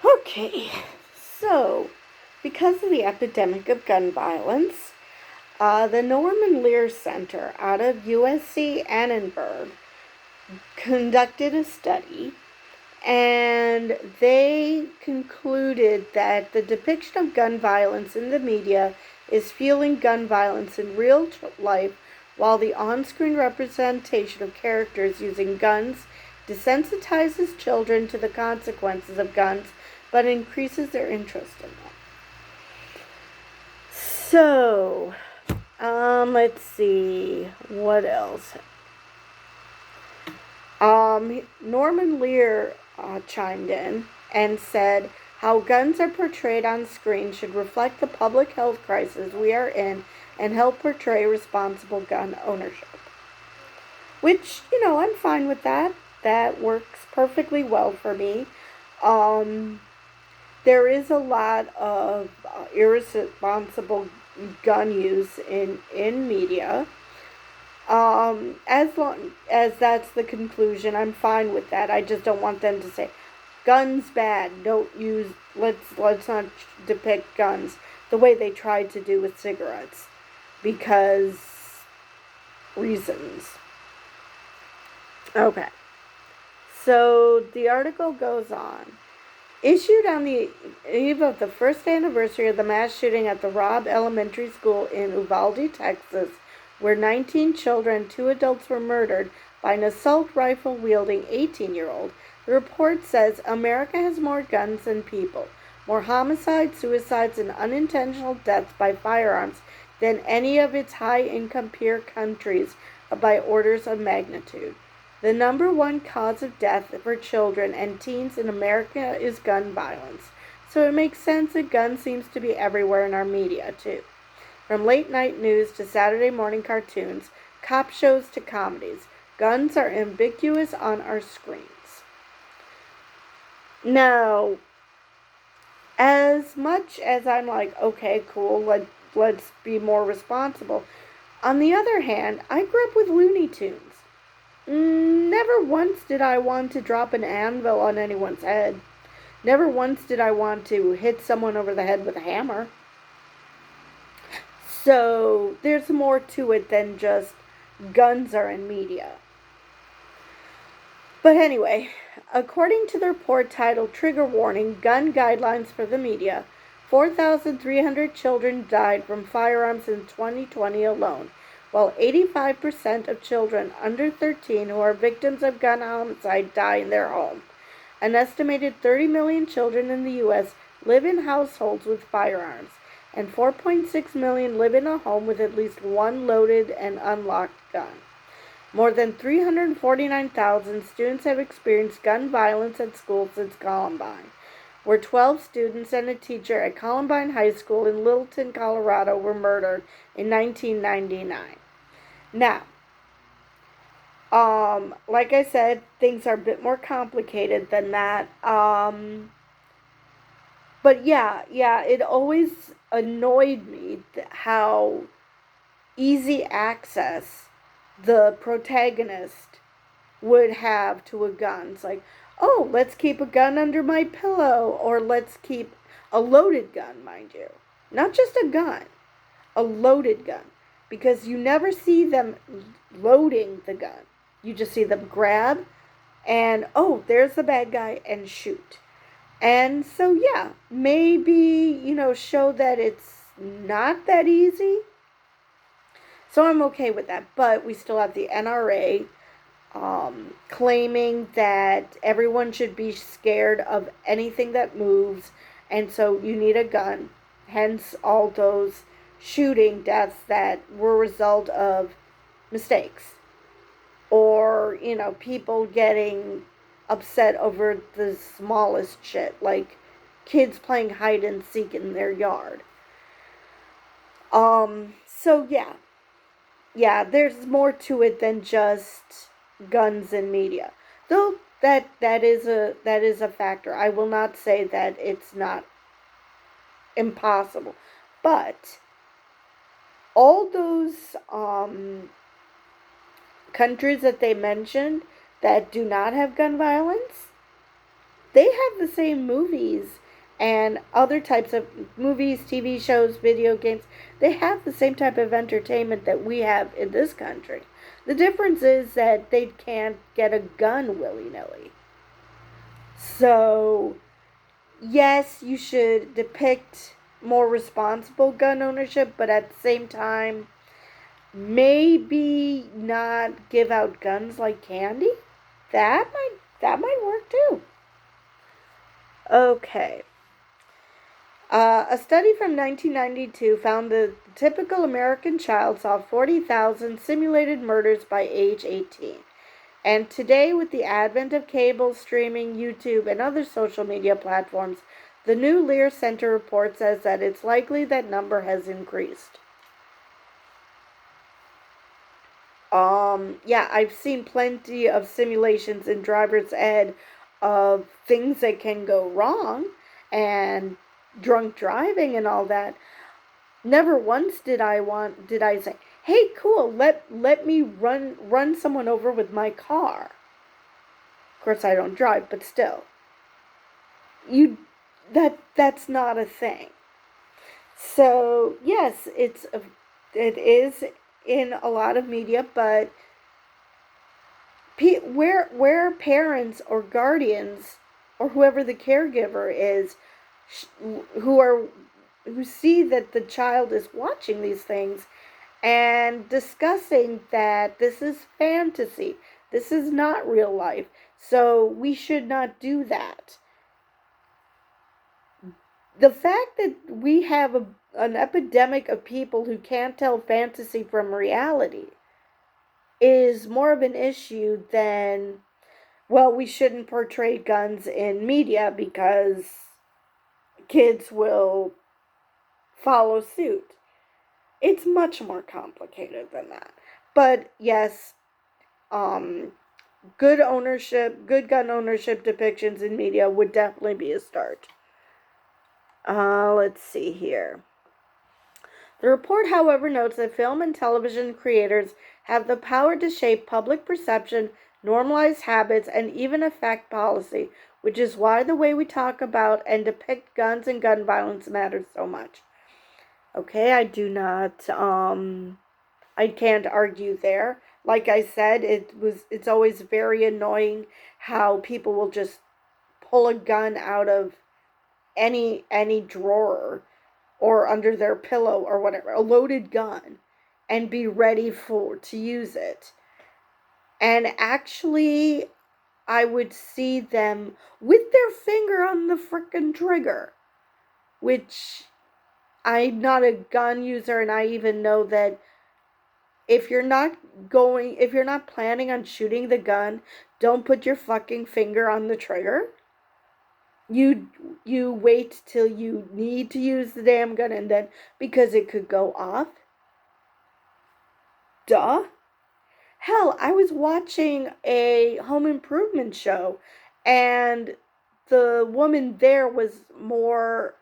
Okay, so because of the epidemic of gun violence, the Norman Lear Center out of USC Annenberg conducted a study, and they concluded that the depiction of gun violence in the media is fueling gun violence in real life, while the on screen representation of characters using guns desensitizes children to the consequences of guns but increases their interest in them. So, let's see, what else? Norman Lear chimed in and said how guns are portrayed on screen should reflect the public health crisis we are in and help portray responsible gun ownership. Which, I'm fine with that. That works perfectly well for me. Um, there is a lot of irresponsible gun use in media. As long as that's the conclusion, I'm fine with that. I just don't want them to say, guns bad. Don't use. Let's not depict guns the way they tried to do with cigarettes, because reasons. Okay. So the article goes on. Issued on the eve of the first anniversary of the mass shooting at the Robb Elementary School in Uvalde, Texas, where 19 children and 2 adults were murdered by an assault rifle wielding 18-year-old, the report says America has more guns than people, more homicides, suicides, and unintentional deaths by firearms than any of its high income peer countries by orders of magnitude. The number one cause of death for children and teens in America is gun violence. So it makes sense that guns seems to be everywhere in our media too. From late night news to Saturday morning cartoons, cop shows to comedies, guns are ubiquitous on our screens. Now, as much as I'm like, okay, cool, let's be more responsible, on the other hand, I grew up with Looney Tunes. Never once did I want to drop an anvil on anyone's head. Never once did I want to hit someone over the head with a hammer. So there's more to it than just guns are in media. But anyway, according to the report titled Trigger Warning Gun Guidelines for the Media, 4,300 children died from firearms in 2020 alone, while 85% of children under 13 who are victims of gun homicide die in their home. An estimated 30 million children in the U.S. live in households with firearms, and 4.6 million live in a home with at least one loaded and unlocked gun. More than 349,000 students have experienced gun violence at school since Columbine, where 12 students and a teacher at Columbine High School in Littleton, Colorado were murdered in 1999. Now, like I said, things are a bit more complicated than that. But yeah, it always annoyed me how easy access the protagonist would have to a gun. It's like, oh, let's keep a gun under my pillow, or let's keep a loaded gun, mind you. Not just a gun, a loaded gun. Because you never see them loading the gun. You just see them grab and, oh, there's the bad guy, and shoot. And so, yeah, maybe, show that it's not that easy. So I'm okay with that. But we still have the NRA claiming that everyone should be scared of anything that moves, and so you need a gun. Hence, all those shooting deaths that were a result of mistakes, or people getting upset over the smallest shit, like kids playing hide and seek in their yard. So there's more to it than just guns and media. Though that is a factor. I will not say that it's not impossible. But all those countries that they mentioned that do not have gun violence, They have the same movies and other types of movies, TV shows, video games. They have the same type of entertainment that we have in this country. The difference is that they can't get a gun willy nilly. So, yes, you should depict more responsible gun ownership, but at the same time, maybe not give out guns like candy. That might work too. Okay. A study from 1992 found that the typical American child saw 40,000 simulated murders by age 18. And today, with the advent of cable, streaming, YouTube, and other social media platforms, the new Lear Center report says that it's likely that number has increased. Yeah, I've seen plenty of simulations in driver's ed of things that can go wrong and drunk driving and all that. Never once did I say, "Hey, cool, let me run someone over with my car." Of course, I don't drive, but still, you that's not a thing. So yes, it is in a lot of media, but where parents or guardians or whoever the caregiver is who see that the child is watching these things and discussing that this is fantasy, this is not real life, so we should not do that. The fact that we have an epidemic of people who can't tell fantasy from reality is more of an issue than, well, we shouldn't portray guns in media because kids will follow suit. It's much more complicated than that. But yes, good gun ownership depictions in media would definitely be a start. Let's see here. The report, however, notes that film and television creators have the power to shape public perception, normalize habits, and even affect policy, which is why the way we talk about and depict guns and gun violence matters so much. Okay, I can't argue there. Like I said, it's always very annoying how people will just pull a gun out of any drawer or under their pillow or whatever, a loaded gun, and be ready to use it. And actually, I would see them with their finger on the frickin' trigger, which I'm not a gun user, and I even know that if you're not planning on shooting the gun, don't put your fucking finger on the trigger. You wait till you need to use the damn gun, and then because it could go off. Duh. Hell, I was watching a home improvement show, and the woman there was more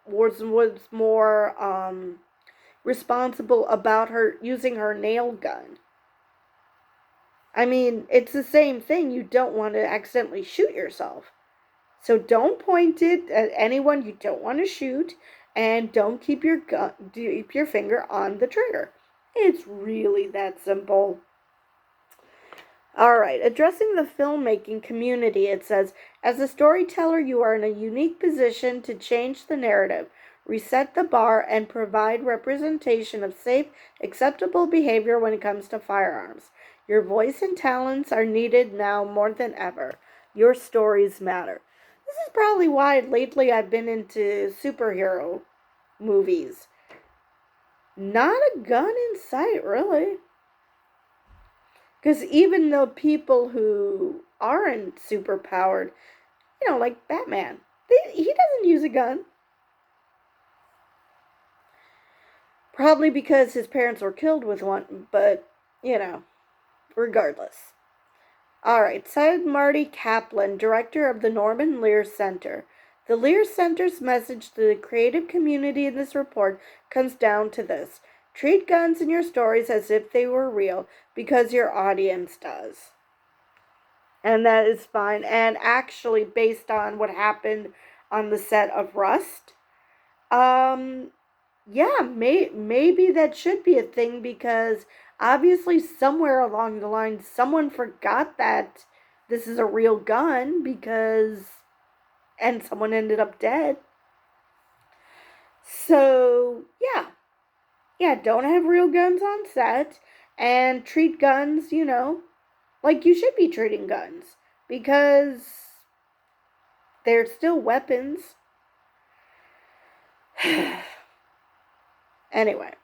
responsible about her using her nail gun. I mean, it's the same thing. You don't want to accidentally shoot yourself. So don't point it at anyone you don't want to shoot, and don't keep your finger on the trigger. It's really that simple. All right, addressing the filmmaking community, it says, as a storyteller, you are in a unique position to change the narrative, reset the bar, and provide representation of safe, acceptable behavior when it comes to firearms. Your voice and talents are needed now more than ever. Your stories matter. This is probably why lately I've been into superhero movies. Not a gun in sight, really. Because even the people who aren't super powered, like Batman, he doesn't use a gun. Probably because his parents were killed with one, but, regardless. Alright, said Marty Kaplan, director of the Norman Lear Center. The Lear Center's message to the creative community in this report comes down to this. Treat guns in your stories as if they were real, because your audience does. and that is fine. And actually, based on what happened on the set of Rust, um, yeah, maybe that should be a thing because obviously somewhere along the line someone forgot that this is a real gun because and someone ended up dead. So, yeah. Yeah, don't have real guns on set and treat guns, like you should be treating guns because they're still weapons. Anyway,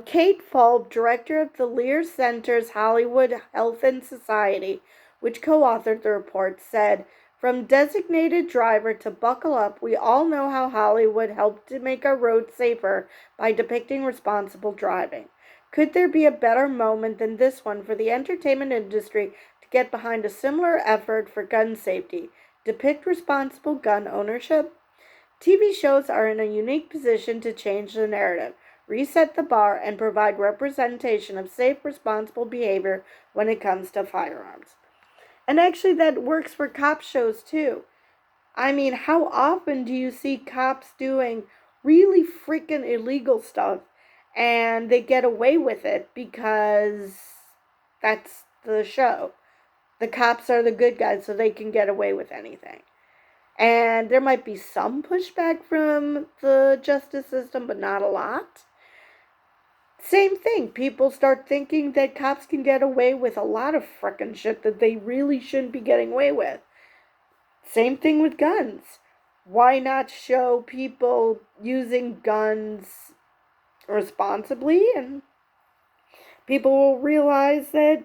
Kate Falb, director of the Lear Center's Hollywood Health and Society, which co-authored the report, said, "From designated driver to buckle up, we all know how Hollywood helped to make our roads safer by depicting responsible driving. Could there be a better moment than this one for the entertainment industry to get behind a similar effort for gun safety? Depict responsible gun ownership? TV shows are in a unique position to change the narrative, reset the bar, and provide representation of safe, responsible behavior when it comes to firearms." And actually, that works for cop shows too. I mean, how often do you see cops doing really freaking illegal stuff and they get away with it because that's the show? The cops are the good guys, so they can get away with anything. And there might be some pushback from the justice system, but not a lot. Same thing. People start thinking that cops can get away with a lot of frickin' shit that they really shouldn't be getting away with. Same thing with guns. Why not show people using guns responsibly, and people will realize that,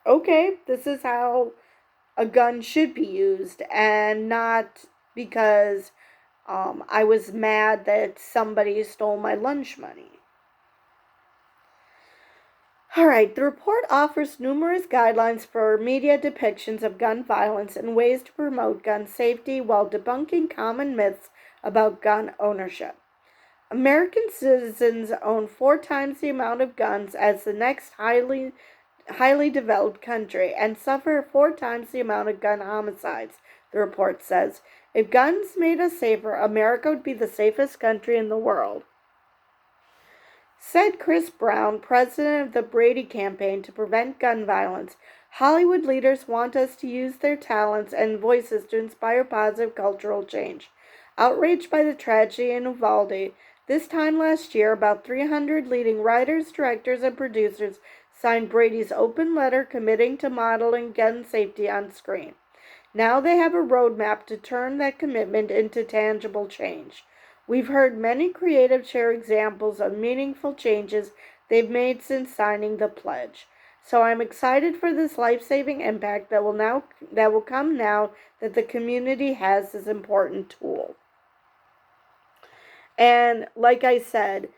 okay, this is how a gun should be used, and not because I was mad that somebody stole my lunch money. All right, the report offers numerous guidelines for media depictions of gun violence and ways to promote gun safety while debunking common myths about gun ownership. American citizens own 4 times the amount of guns as the next highly developed country and suffer 4 times the amount of gun homicides, the report says. If guns made us safer, America would be the safest country in the world. Said Chris Brown, president of the Brady Campaign to Prevent Gun Violence, "Hollywood leaders want us to use their talents and voices to inspire positive cultural change." Outraged by the tragedy in Uvalde, this time last year, about 300 leading writers, directors, and producers signed Brady's open letter committing to modeling gun safety on screen. Now they have a roadmap to turn that commitment into tangible change. We've heard many creatives share examples of meaningful changes they've made since signing the pledge. So I'm excited for this life-saving impact that will come now that the community has this important tool. And like I said,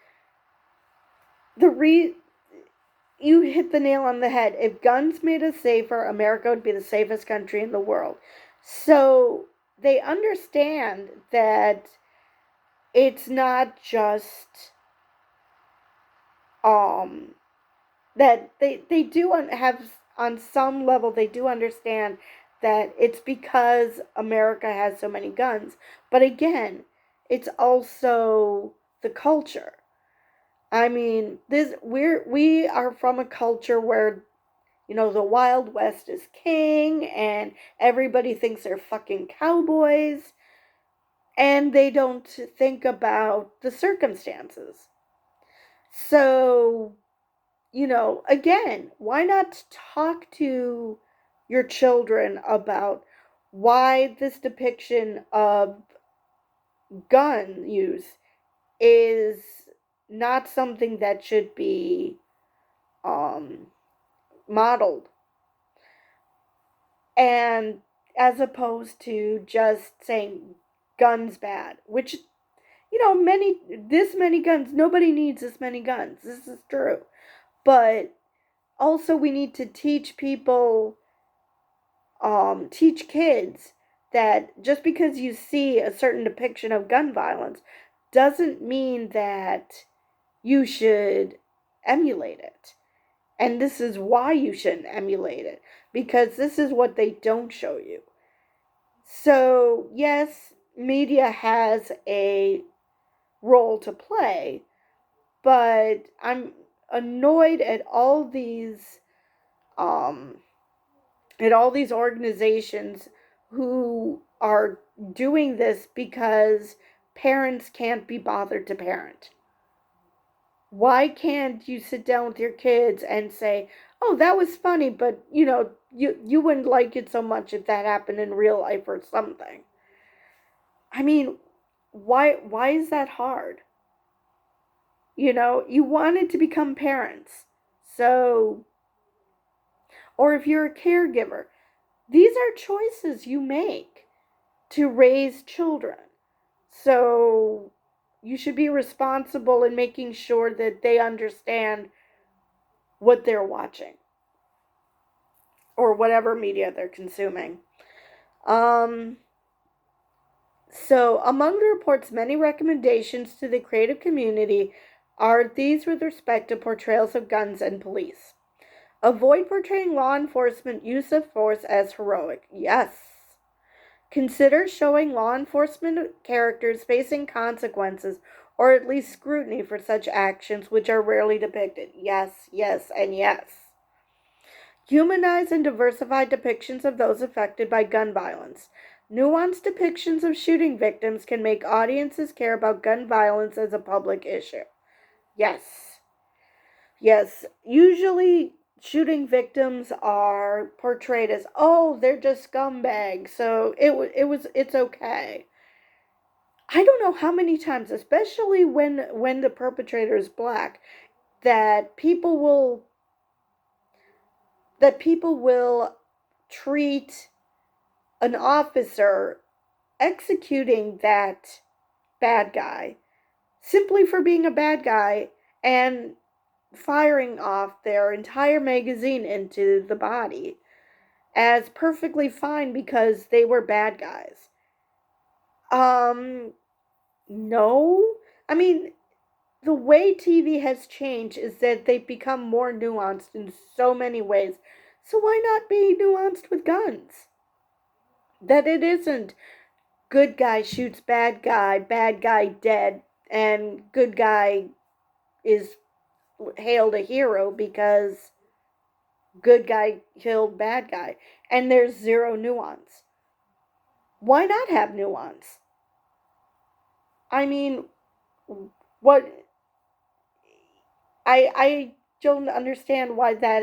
you hit the nail on the head. If guns made us safer, America would be the safest country in the world. So they understand that it's not just that they do have, on some level, they do understand that it's because America has so many guns. But again, it's also the culture. I mean, we are from a culture where, the Wild West is king and everybody thinks they're fucking cowboys, and they don't think about the circumstances. So, again, why not talk to your children about why this depiction of gun use is not something that should be modeled, and as opposed to just saying guns bad, which many guns, nobody needs this many guns, this is true, but also we need to teach people, teach kids that just because you see a certain depiction of gun violence doesn't mean that you should emulate it. And this is why you shouldn't emulate it, because this is what they don't show you. So, yes, media has a role to play, but I'm annoyed um at all these organizations who are doing this because parents can't be bothered to parent. Why can't you sit down with your kids and say, "Oh, that was funny, but you wouldn't like it so much if that happened in real life or something." I mean, why is that hard? You wanted to become parents. So, or if you're a caregiver, these are choices you make to raise children. So, you should be responsible in making sure that they understand what they're watching or whatever media they're consuming. Um, so, among the report's many recommendations to the creative community are these with respect to portrayals of guns and police. Avoid portraying law enforcement use of force as heroic. Yes. Consider showing law enforcement characters facing consequences or at least scrutiny for such actions which are rarely depicted. Yes, yes, and yes. Humanize and diversify depictions of those affected by gun violence. Nuanced depictions of shooting victims can make audiences care about gun violence as a public issue. Yes. Yes. Usually, shooting victims are portrayed as, oh, they're just scumbags, so it's okay. I don't know how many times, especially when the perpetrator is black, that people will treat an officer executing that bad guy simply for being a bad guy and firing off their entire magazine into the body as perfectly fine because they were bad guys. No. I mean, the way TV has changed is that they've become more nuanced in so many ways. So why not be nuanced with guns? That it isn't good guy shoots bad guy dead, and good guy is hailed a hero because good guy killed bad guy. And there's zero nuance. Why not have nuance? I mean, what I don't understand why that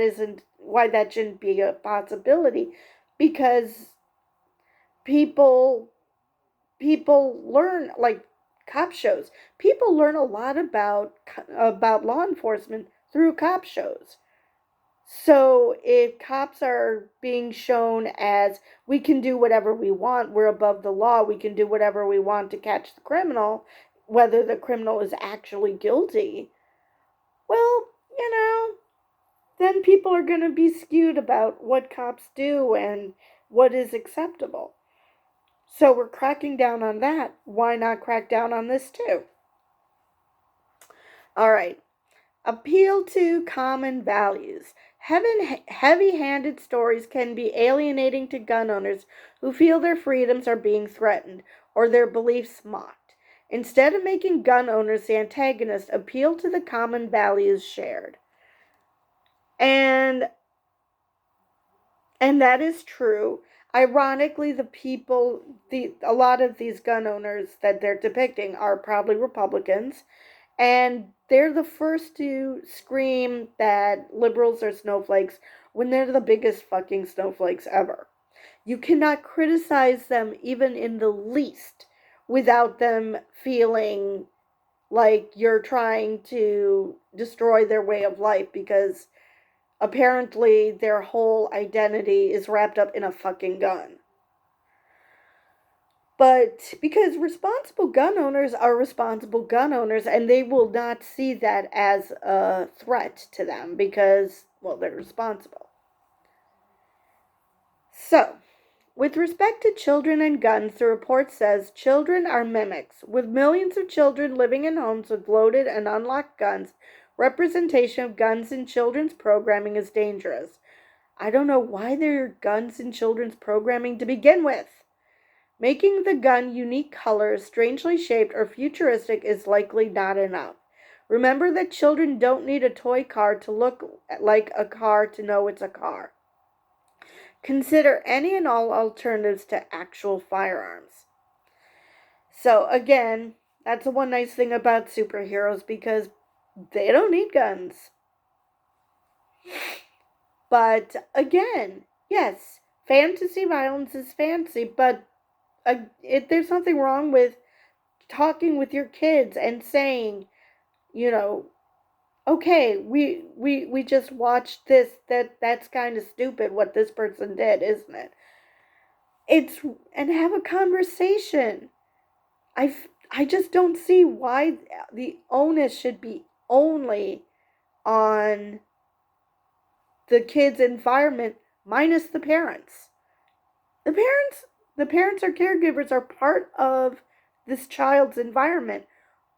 shouldn't be a possibility, because people people learn, like cop shows. People learn a lot about law enforcement through cop shows. So if cops are being shown as, we can do whatever we want, we're above the law, we can do whatever we want to catch the criminal, whether the criminal is actually guilty, well, then people are going to be skewed about what cops do and what is acceptable. So we're cracking down on that. Why not crack down on this too? All right. Appeal to common values. Heavy handed stories can be alienating to gun owners who feel their freedoms are being threatened or their beliefs mocked. Instead of making gun owners the antagonist, appeal to the common values shared. And that is true. Ironically, a lot of these gun owners that they're depicting are probably Republicans, and they're the first to scream that liberals are snowflakes when they're the biggest fucking snowflakes ever. You cannot criticize them even in the least without them feeling like you're trying to destroy their way of life, because apparently their whole identity is wrapped up in a fucking gun. But because responsible gun owners are responsible gun owners, and they will not see that as a threat to them because, well, they're responsible. So, with respect to children and guns, the report says children are mimics. With millions of children living in homes with loaded and unlocked guns, representation of guns in children's programming is dangerous. I don't know why there are guns in children's programming to begin with. Making the gun unique colors, strangely shaped, or futuristic is likely not enough. Remember that children don't need a toy car to look like a car to know it's a car. Consider any and all alternatives to actual firearms. So again, that's the one nice thing about superheroes, because they don't need guns. But again, yes, fantasy violence is fancy, but there's nothing wrong with talking with your kids and saying, you know, okay, we just watched this, that's kind of stupid what this person did, isn't it? And have a conversation. I just don't see why the onus should be only on the kid's environment minus the parents. The parents or caregivers are part of this child's environment.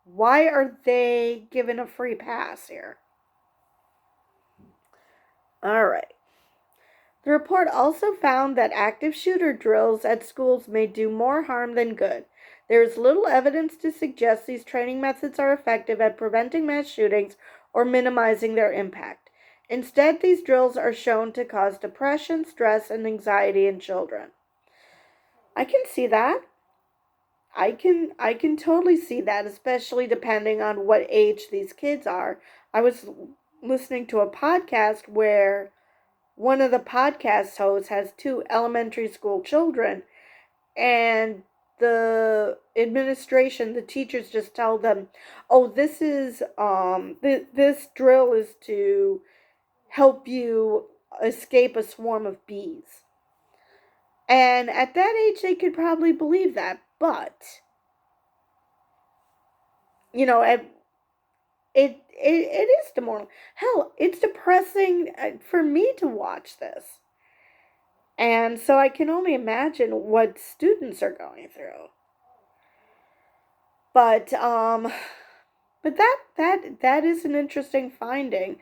Why are they given a free pass here? All right. The report also found that active shooter drills at schools may do more harm than good. There is little evidence to suggest these training methods are effective at preventing mass shootings or minimizing their impact. Instead, these drills are shown to cause depression, stress, and anxiety in children. I can see that. I can totally see that, especially depending on what age these kids are. I was listening to a podcast where one of the podcast hosts has 2 elementary school children, and the administration, the teachers just tell them, "Oh, this is this drill is to help you escape a swarm of bees." And at that age they could probably believe that, but you know, it is demoralizing. Hell, it's depressing for me to watch this. And so I can only imagine what students are going through. But that is an interesting finding.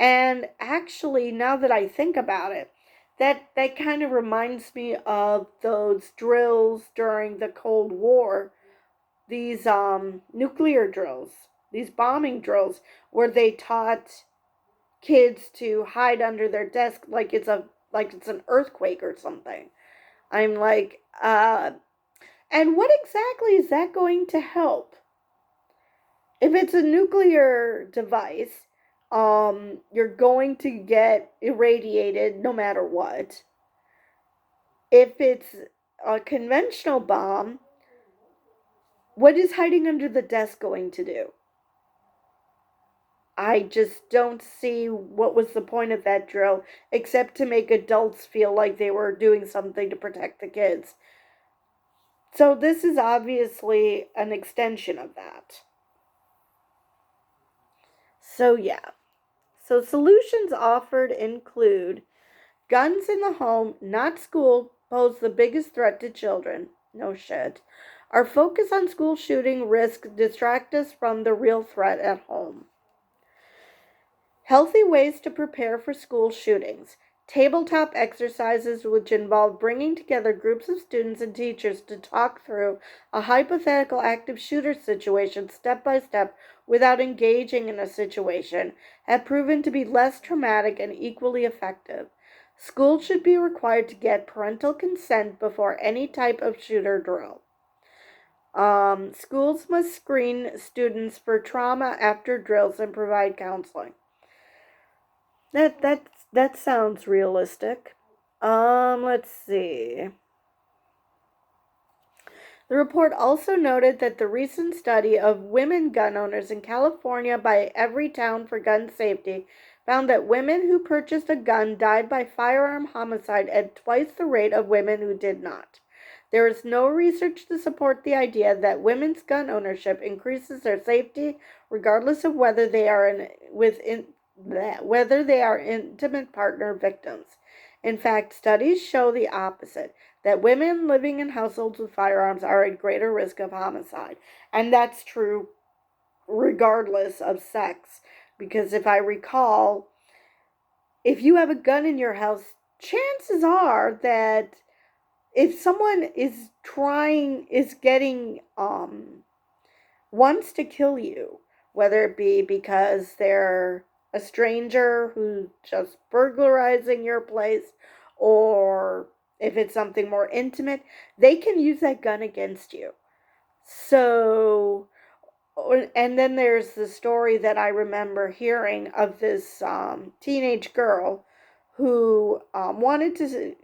And actually, now that I think about it, that kind of reminds me of those drills during the Cold War, these nuclear drills, these bombing drills, where they taught kids to hide under their desk like it's an earthquake or something. I'm like, and what exactly is that going to help? If it's a nuclear device, you're going to get irradiated no matter what. If it's a conventional bomb, what is hiding under the desk going to do? I just don't see what was the point of that drill, except to make adults feel like they were doing something to protect the kids. So this is obviously an extension of that. So yeah. So solutions offered include guns in the home, not school, pose the biggest threat to children. No shit. Our focus on school shooting risk distract us from the real threat at home. Healthy ways to prepare for school shootings. Tabletop exercises which involve bringing together groups of students and teachers to talk through a hypothetical active shooter situation step by step without engaging in a situation have proven to be less traumatic and equally effective. Schools should be required to get parental consent before any type of shooter drill. Schools must screen students for trauma after drills and provide counseling. That sounds realistic. Let's see. The report also noted that the recent study of women gun owners in California by Everytown for Gun Safety found that women who purchased a gun died by firearm homicide at twice the rate of women who did not. There is no research to support the idea that women's gun ownership increases their safety, regardless of whether they are intimate partner victims. In fact, studies show the opposite, that women living in households with firearms are at greater risk of homicide. And that's true regardless of sex. Because if I recall, if you have a gun in your house, chances are that if someone is wants to kill you, whether it be because they're a stranger who's just burglarizing your place, or if it's something more intimate, they can use that gun against you. So, and then there's the story that I remember hearing of this teenage girl who wanted to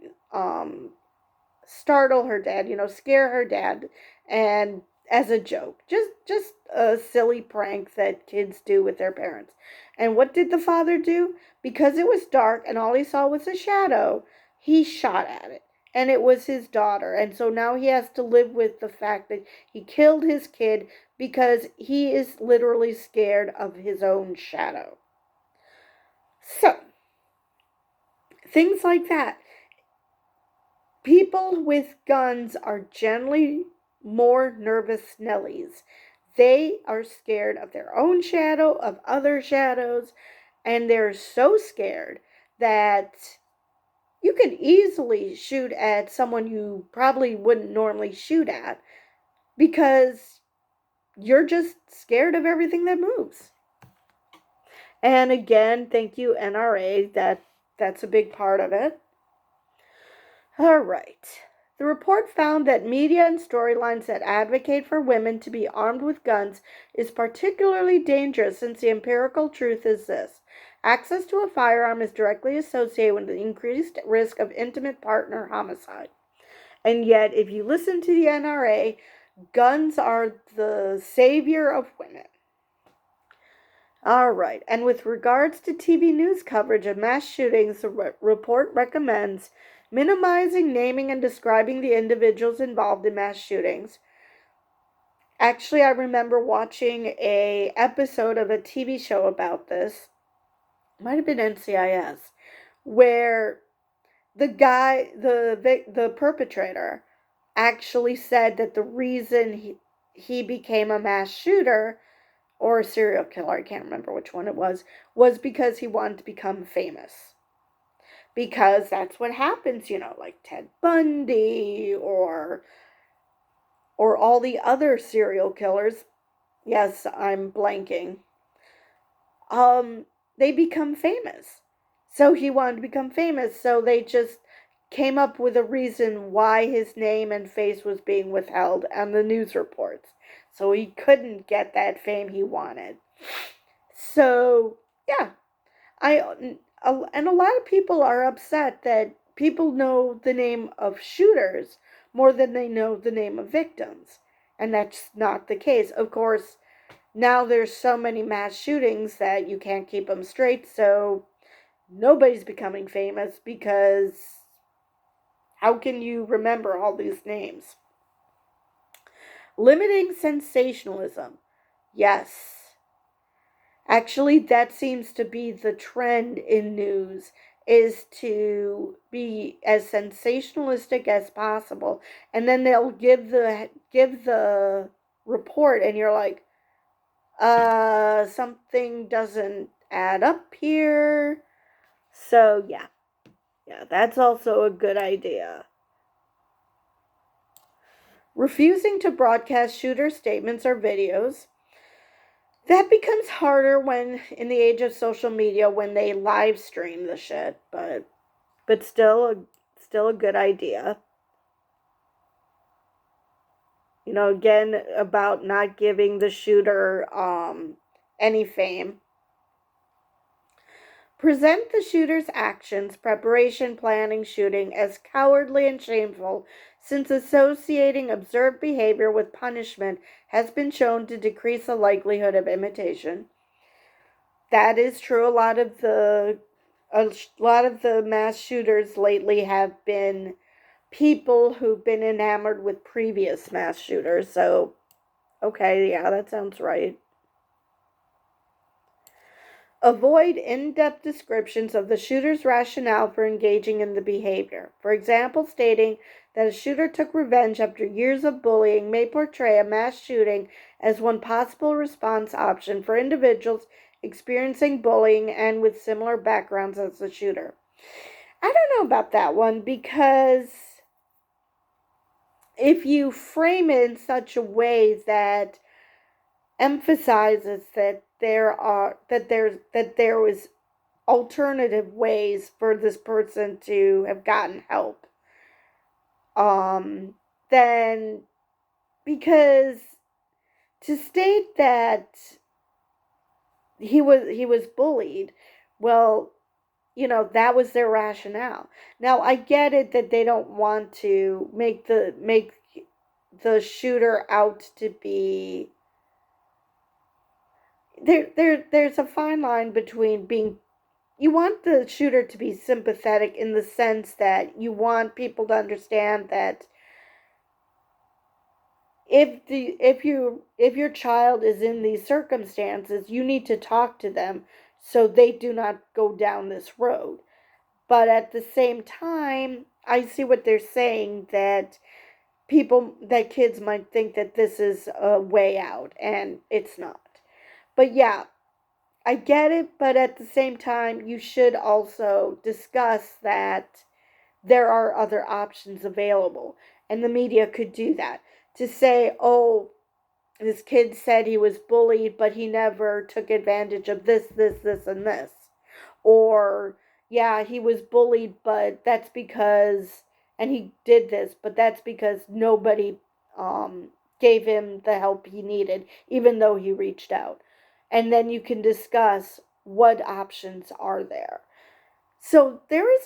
startle her dad, scare her dad, and as a joke, just a silly prank that kids do with their parents. And what did the father do? Because it was dark and all he saw was a shadow, he shot at it. And it was his daughter. And so now he has to live with the fact that he killed his kid because he is literally scared of his own shadow. So, things like that. People with guns are generally more nervous Nellies. They are scared of their own shadow, of other shadows, and they're so scared that you could easily shoot at someone you probably wouldn't normally shoot at because you're just scared of everything that moves. And again, thank you, NRA. That's a big part of it. All right. The report found that media and storylines that advocate for women to be armed with guns is particularly dangerous, since the empirical truth is this: access to a firearm is directly associated with the increased risk of intimate partner homicide. And yet, if you listen to the NRA, guns are the savior of women. All right. And with regards to TV news coverage of mass shootings, the report recommends minimizing naming and describing the individuals involved in mass shootings. Actually, I remember watching a episode of a TV show about this. It might have been NCIS, where the guy, the perpetrator, actually said that the reason he became a mass shooter or a serial killer, I can't remember which one it was because he wanted to become famous. Because that's what happens, like Ted Bundy or all the other serial killers. Yes, I'm blanking. They become famous. So he wanted to become famous, so they just came up with a reason why his name and face was being withheld on the news reports. So he couldn't get that fame he wanted. So, yeah. And a lot of people are upset that people know the name of shooters more than they know the name of victims. And that's not the case. Of course, now there's so many mass shootings that you can't keep them straight, so nobody's becoming famous because how can you remember all these names? Limiting sensationalism. Yes. Actually, that seems to be the trend in news, is to be as sensationalistic as possible. And then they'll give the report and you're like, something doesn't add up here. So, yeah. Yeah, that's also a good idea. Refusing to broadcast shooter statements or videos. That becomes harder when in the age of social media when they live stream the shit, but still a good idea. Again, about not giving the shooter any fame. Present the shooter's actions, preparation, planning, shooting, as cowardly and shameful, since associating observed behavior with punishment has been shown to decrease the likelihood of imitation. That is true. A lot of the mass shooters lately have been people who've been enamored with previous mass shooters. So, okay, yeah, that sounds right. Avoid in-depth descriptions of the shooter's rationale for engaging in the behavior. For example, stating that a shooter took revenge after years of bullying may portray a mass shooting as one possible response option for individuals experiencing bullying, and with similar backgrounds as the shooter. I don't know about that one because if you frame it in such a way that emphasizes that there was alternative ways for this person to have gotten help, then because to state that he was bullied, well, that was their rationale. Now I get it that they don't want to make the shooter out to be there's a fine line between being, you want the shooter to be sympathetic in the sense that you want people to understand that if your child is in these circumstances, you need to talk to them so they do not go down this road. But at the same time, I see what they're saying, that kids might think that this is a way out, and it's not. But yeah, I get it, but at the same time, you should also discuss that there are other options available, and the media could do that. To say, oh, this kid said he was bullied, but he never took advantage of this, and this. Or, yeah, he was bullied, but that's because, and he did this, but that's because nobody gave him the help he needed, even though he reached out. And then you can discuss what options are there. So there's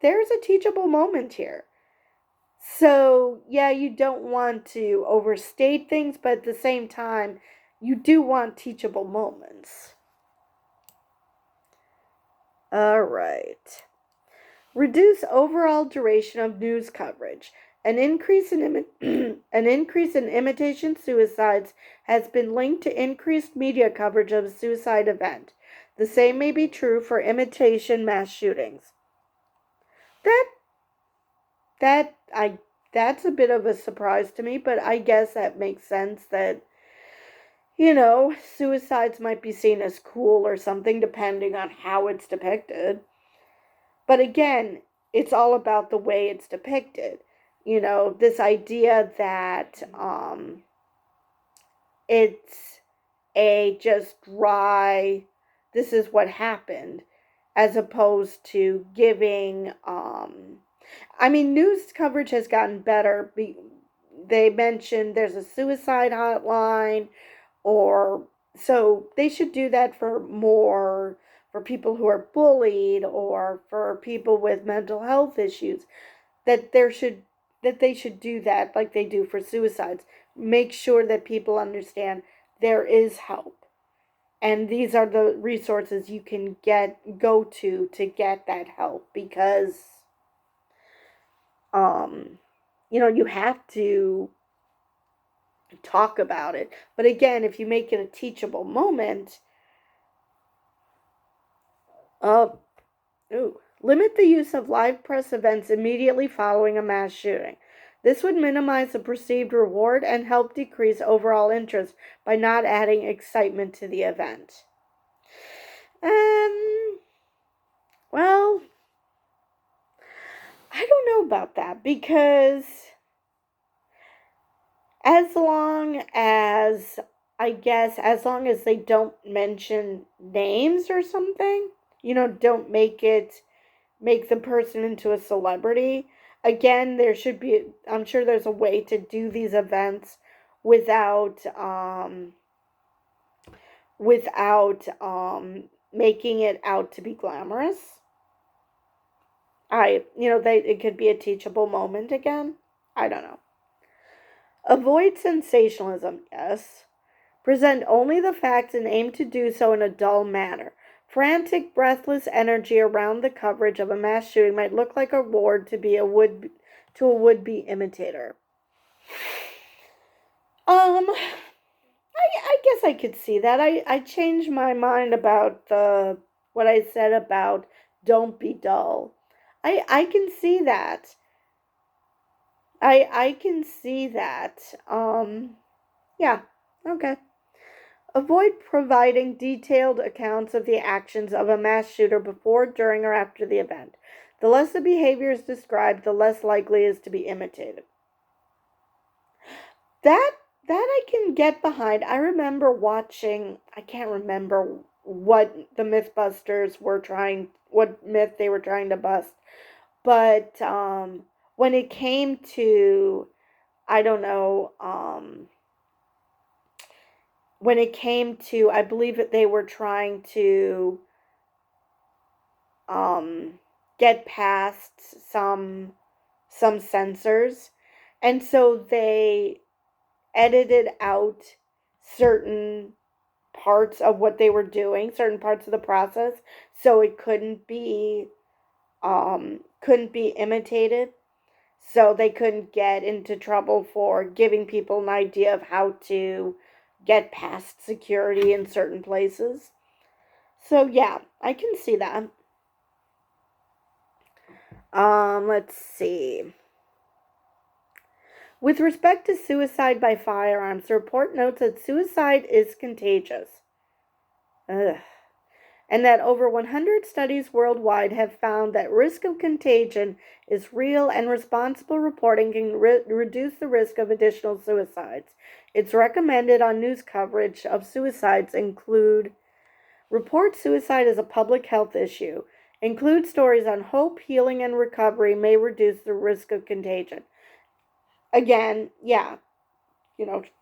a teachable moment here. So, yeah, you don't want to overstate things, but at the same time, you do want teachable moments. All right. Reduce overall duration of news coverage. An increase in imitation suicides has been linked to increased media coverage of a suicide event. The same may be true for imitation mass shootings. That that I that's a bit of a surprise to me, but I guess that makes sense that suicides might be seen as cool or something depending on how it's depicted. But again, it's all about the way it's depicted. This idea that it's a just dry, this is what happened, as opposed to giving, news coverage has gotten better. They mentioned there's a suicide hotline, or so they should do that for people who are bullied, or for people with mental health issues, that they should do that like they do for suicides. Make sure that people understand there is help, and these are the resources you can go to get that help, because you have to talk about it. But again, if you make it a teachable moment, limit the use of live press events immediately following a mass shooting. This would minimize the perceived reward and help decrease overall interest by not adding excitement to the event. Well, I don't know about that, because as long as they don't mention names or something, don't make the person into a celebrity. Again, I'm sure there's a way to do these events without making it out to be glamorous. It could be a teachable moment again. I don't know. Avoid sensationalism, yes. Present only the facts and aim to do so in a dull manner. Frantic, breathless energy around the coverage of a mass shooting might look like a reward to a would-be imitator. I guess I could see that. I changed my mind about what I said about don't be dull. I can see that. I can see that. Yeah. Okay. Avoid providing detailed accounts of the actions of a mass shooter before, during, or after the event. The less the behavior is described, the less likely it is to be imitated. That I can get behind. I remember watching, I can't remember what the Mythbusters were what myth they were trying to bust, but when it came to, I don't know, when it came to, I believe that they were trying to get past some censors, and so they edited out certain parts of what they were doing, certain parts of the process, so it couldn't be imitated. So they couldn't get into trouble for giving people an idea of how to get past security in certain places. So yeah, I can see that. Let's see. With respect to suicide by firearms, the report notes that suicide is contagious. Ugh. And that over 100 studies worldwide have found that risk of contagion is real and responsible reporting can reduce the risk of additional suicides. It's recommended on news coverage of suicides include report suicide as a public health issue, include stories on hope, healing, and recovery may reduce the risk of contagion. Again, yeah,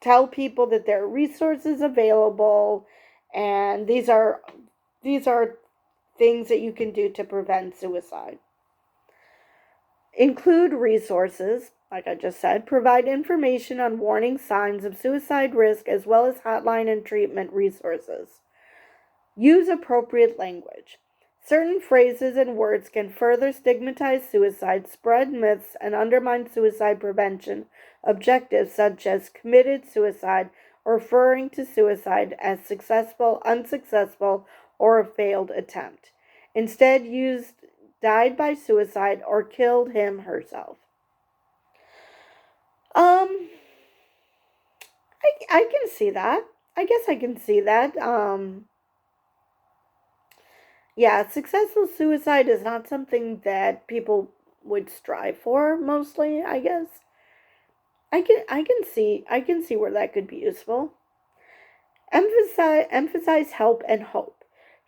tell people that there are resources available, and these are things that you can do to prevent suicide. Include resources, like I just said, provide information on warning signs of suicide risk as well as hotline and treatment resources. Use appropriate language. Certain phrases and words can further stigmatize suicide, spread myths, and undermine suicide prevention objectives such as committed suicide, or referring to suicide as successful, unsuccessful, or a failed attempt. Instead, use died by suicide or killed him herself. I can see that. I guess I can see that. Yeah, successful suicide is not something that people would strive for mostly, I guess. I can see where that could be useful. Emphasize help and hope.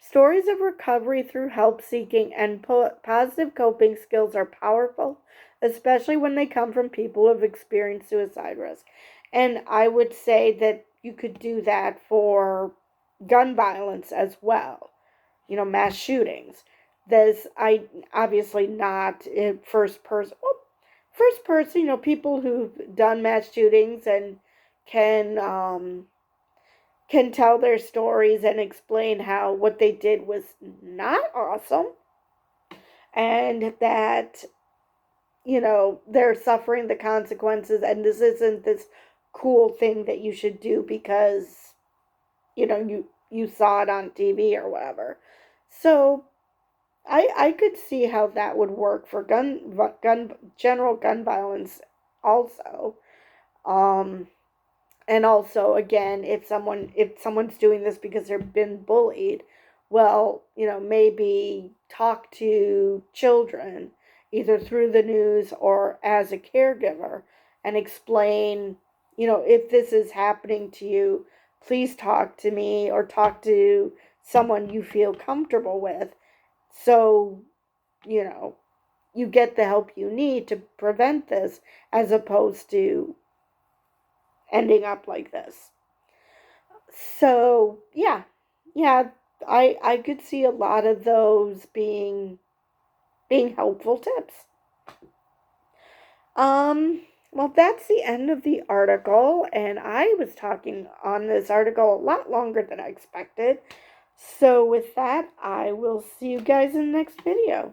Stories of recovery through help seeking and positive coping skills are powerful, especially when they come from people who have experienced suicide risk. And I would say that you could do that for gun violence as well. Mass shootings. There's obviously not in first person. Well, first person, people who've done mass shootings and can can tell their stories and explain how what they did was not awesome, and that they're suffering the consequences, and this isn't this cool thing that you should do because you saw it on TV or whatever. So I could see how that would work for general gun violence also. And also, again, if someone's doing this because they've been bullied, well, maybe talk to children either through the news or as a caregiver and explain, if this is happening to you, please talk to me or talk to someone you feel comfortable with, so you get the help you need to prevent this, as opposed to ending up like this. So yeah, I could see a lot of those being helpful tips. Well, that's the end of the article, and I was talking on this article a lot longer than I expected. So with that, I will see you guys in the next video.